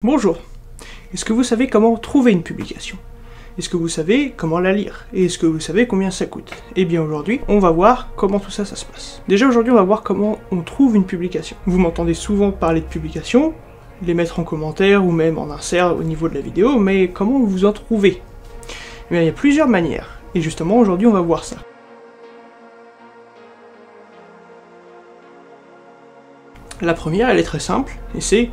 Bonjour. Est-ce que vous savez comment trouver une publication? Est-ce que vous savez comment la lire? Et est-ce que vous savez combien ça coûte? Eh bien aujourd'hui, on va voir comment tout ça se passe. Déjà aujourd'hui, on va voir comment on trouve une publication. Vous m'entendez souvent parler de publications, les mettre en commentaire ou même en insert au niveau de la vidéo, mais comment vous en trouvez? Eh bien, il y a plusieurs manières. Et justement, aujourd'hui, on va voir ça. La première, elle est très simple, et c'est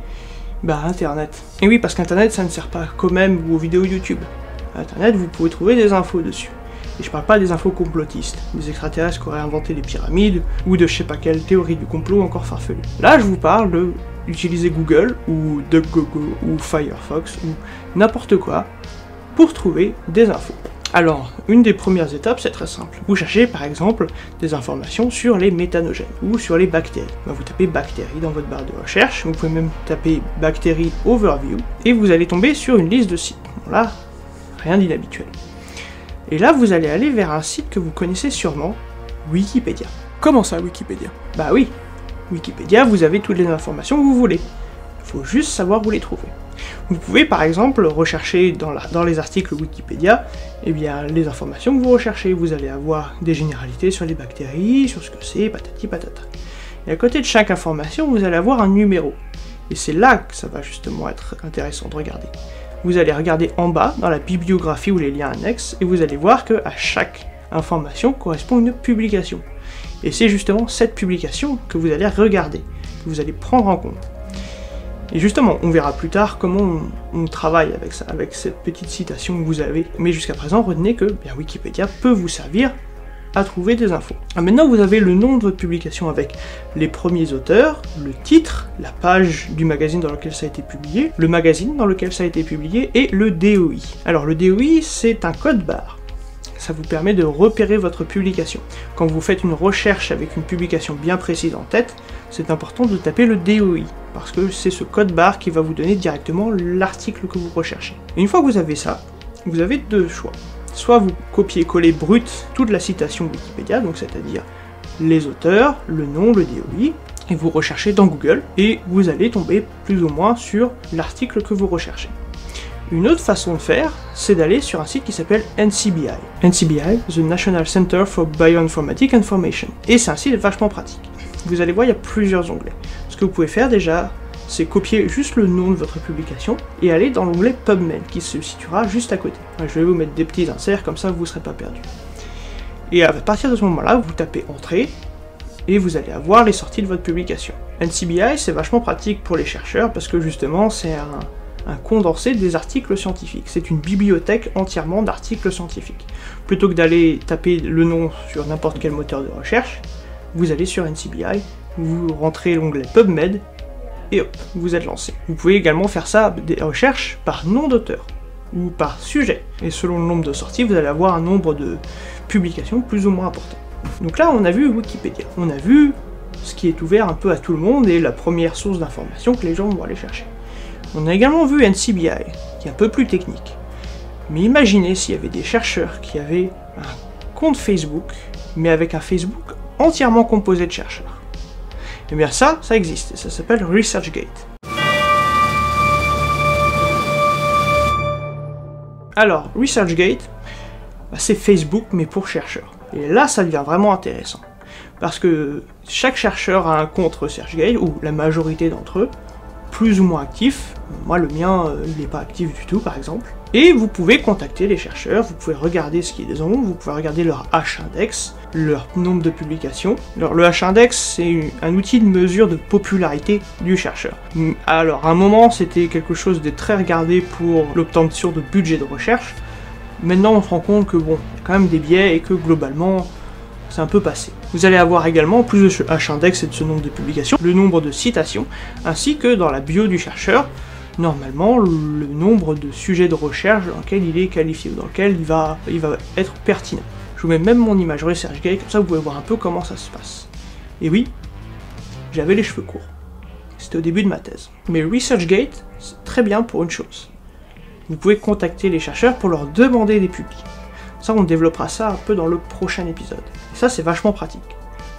Internet. Et oui, parce qu'Internet, ça ne sert pas qu'aux mèmes ou aux vidéos YouTube. Internet, vous pouvez trouver des infos dessus. Et je parle pas des infos complotistes, des extraterrestres qui auraient inventé les pyramides, ou de je sais pas quelle théorie du complot encore farfelue. Là, je vous parle d'utiliser Google, ou DuckDuckGo, ou Firefox, ou n'importe quoi, pour trouver des infos. Alors, une des premières étapes, c'est très simple. Vous cherchez par exemple des informations sur les méthanogènes ou sur les bactéries. Vous tapez bactéries dans votre barre de recherche, vous pouvez même taper bactéries overview, et vous allez tomber sur une liste de sites. Bon là, rien d'inhabituel. Et là, vous allez aller vers un site que vous connaissez sûrement, Wikipédia. Comment ça, Wikipédia? Bah oui, Wikipédia, vous avez toutes les informations que vous voulez. Il faut juste savoir où les trouver. Vous pouvez par exemple rechercher dans les articles Wikipédia les informations que vous recherchez. Vous allez avoir des généralités sur les bactéries, sur ce que c'est, patati patata. Et à côté de chaque information, vous allez avoir un numéro. Et c'est là que ça va justement être intéressant de regarder. Vous allez regarder en bas, dans la bibliographie ou les liens annexes, et vous allez voir qu'à chaque information correspond une publication. Et c'est justement cette publication que vous allez regarder, que vous allez prendre en compte. Et justement, on verra plus tard comment on travaille avec ça, avec cette petite citation que vous avez. Mais jusqu'à présent, retenez que Wikipédia peut vous servir à trouver des infos. Maintenant, vous avez le nom de votre publication avec les premiers auteurs, le titre, la page du magazine dans lequel ça a été publié, le magazine dans lequel ça a été publié, et le DOI. Alors le DOI, c'est un code barre. Ça vous permet de repérer votre publication. Quand vous faites une recherche avec une publication bien précise en tête, c'est important de taper le DOI, parce que c'est ce code barre qui va vous donner directement l'article que vous recherchez. Et une fois que vous avez ça, vous avez deux choix. Soit vous copiez-collez brut toute la citation Wikipédia, donc c'est-à-dire les auteurs, le nom, le DOI, et vous recherchez dans Google, et vous allez tomber plus ou moins sur l'article que vous recherchez. Une autre façon de faire, c'est d'aller sur un site qui s'appelle NCBI. NCBI, The National Center for Bioinformatics Information. Et c'est un site vachement pratique. Vous allez voir, il y a plusieurs onglets. Ce que vous pouvez faire déjà, c'est copier juste le nom de votre publication et aller dans l'onglet PubMed qui se situera juste à côté. Je vais vous mettre des petits inserts, comme ça vous ne serez pas perdu. Et à partir de ce moment-là, vous tapez Entrée et vous allez avoir les sorties de votre publication. NCBI, c'est vachement pratique pour les chercheurs parce que justement, c'est un condensé des articles scientifiques. C'est une bibliothèque entièrement d'articles scientifiques. Plutôt que d'aller taper le nom sur n'importe quel moteur de recherche, vous allez sur NCBI, vous rentrez l'onglet PubMed, et hop, vous êtes lancé. Vous pouvez également faire ça, des recherches par nom d'auteur, ou par sujet. Et selon le nombre de sorties, vous allez avoir un nombre de publications plus ou moins important. Donc là, on a vu Wikipédia. On a vu ce qui est ouvert un peu à tout le monde, et la première source d'information que les gens vont aller chercher. On a également vu NCBI, qui est un peu plus technique. Mais imaginez s'il y avait des chercheurs qui avaient un compte Facebook, mais avec un Facebook entièrement composé de chercheurs. Et bien ça existe, et ça s'appelle ResearchGate. Alors, ResearchGate, c'est Facebook, mais pour chercheurs. Et là, ça devient vraiment intéressant. Parce que chaque chercheur a un compte ResearchGate, ou la majorité d'entre eux, plus ou moins actif. Moi, le mien, il n'est pas actif du tout, par exemple. Et vous pouvez contacter les chercheurs, vous pouvez regarder ce qu'ils ont, vous pouvez regarder leur H-index, leur nombre de publications. Alors, le H-index, c'est un outil de mesure de popularité du chercheur. Alors, à un moment, c'était quelque chose de très regardé pour l'obtention de budget de recherche. Maintenant, on se rend compte que, bon, il y a quand même des biais et que, globalement, c'est un peu passé. Vous allez avoir également, en plus de ce H-index et de ce nombre de publications, le nombre de citations, ainsi que dans la bio du chercheur, normalement, le nombre de sujets de recherche dans lequel il est qualifié, ou dans lequel il va être pertinent. Je vous mets même mon image ResearchGate, comme ça vous pouvez voir un peu comment ça se passe. Et oui, j'avais les cheveux courts. C'était au début de ma thèse. Mais ResearchGate, c'est très bien pour une chose. Vous pouvez contacter les chercheurs pour leur demander des publis. Ça, on développera ça un peu dans le prochain épisode. Et ça, c'est vachement pratique.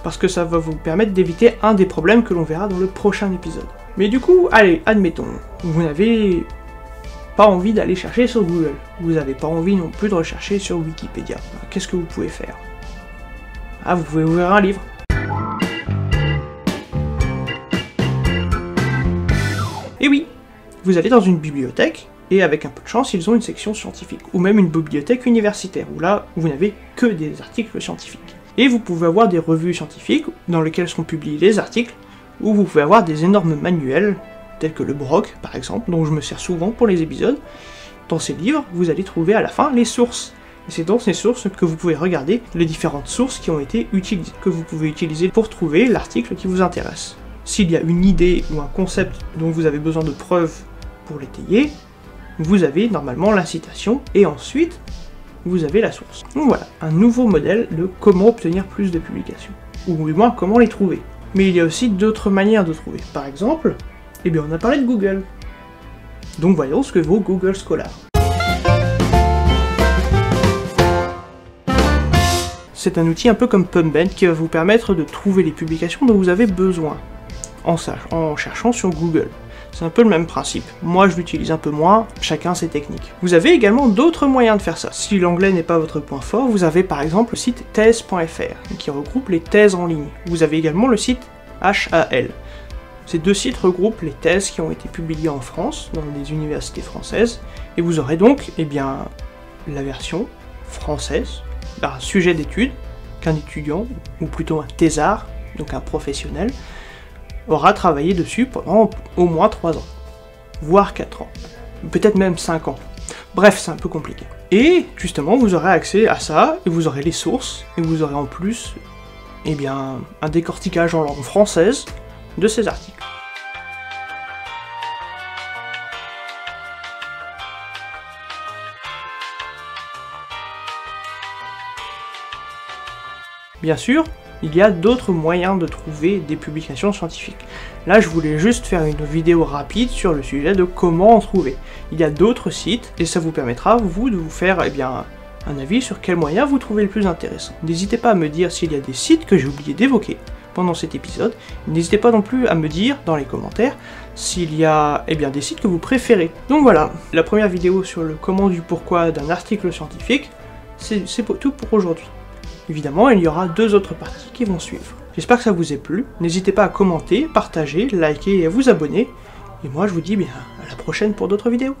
Parce que ça va vous permettre d'éviter un des problèmes que l'on verra dans le prochain épisode. Mais du coup, allez, admettons, vous n'avez pas envie d'aller chercher sur Google, vous n'avez pas envie non plus de rechercher sur Wikipédia. Qu'est-ce que vous pouvez faire? Ah, vous pouvez ouvrir un livre. Et oui, vous allez dans une bibliothèque, et avec un peu de chance, ils ont une section scientifique, ou même une bibliothèque universitaire, où là, vous n'avez que des articles scientifiques. Et vous pouvez avoir des revues scientifiques, dans lesquelles sont publiés les articles, ou vous pouvez avoir des énormes manuels, tels que le Brock, par exemple, dont je me sers souvent pour les épisodes. Dans ces livres, vous allez trouver à la fin les sources. Et c'est dans ces sources que vous pouvez regarder les différentes sources qui ont été utilisées, que vous pouvez utiliser pour trouver l'article qui vous intéresse. S'il y a une idée ou un concept dont vous avez besoin de preuves pour l'étayer, vous avez normalement la citation, et ensuite, vous avez la source. Donc voilà, un nouveau modèle de comment obtenir plus de publications. Ou du moins, comment les trouver. Mais il y a aussi d'autres manières de trouver. Par exemple, eh bien on a parlé de Google. Donc voyons ce que vaut Google Scholar. C'est un outil un peu comme PubMed qui va vous permettre de trouver les publications dont vous avez besoin, en cherchant sur Google. C'est un peu le même principe. Moi je l'utilise un peu moins, chacun ses techniques. Vous avez également d'autres moyens de faire ça. Si l'anglais n'est pas votre point fort, vous avez par exemple le site thèse.fr, qui regroupe les thèses en ligne. Vous avez également le site HAL. Ces deux sites regroupent les thèses qui ont été publiées en France, dans des universités françaises, et vous aurez donc, eh bien, la version française, d'un sujet d'étude, qu'un étudiant, ou plutôt un thésard, donc un professionnel, aura travaillé dessus pendant au moins 3 ans, voire 4 ans, peut-être même 5 ans. Bref, c'est un peu compliqué. Et justement, vous aurez accès à ça, et vous aurez les sources, et vous aurez en plus, eh bien, un décortiquage en langue française de ces articles. Bien sûr, il y a d'autres moyens de trouver des publications scientifiques. Là, je voulais juste faire une vidéo rapide sur le sujet de comment en trouver. Il y a d'autres sites, et ça vous permettra, vous, de vous faire, eh bien, un avis sur quel moyen vous trouvez le plus intéressant. N'hésitez pas à me dire s'il y a des sites que j'ai oublié d'évoquer pendant cet épisode. N'hésitez pas non plus à me dire dans les commentaires s'il y a, eh bien, des sites que vous préférez. Donc voilà, la première vidéo sur le comment du pourquoi d'un article scientifique, c'est tout pour aujourd'hui. Évidemment, il y aura 2 autres parties qui vont suivre. J'espère que ça vous a plu, n'hésitez pas à commenter, partager, liker et à vous abonner. Et moi je vous dis bien à la prochaine pour d'autres vidéos.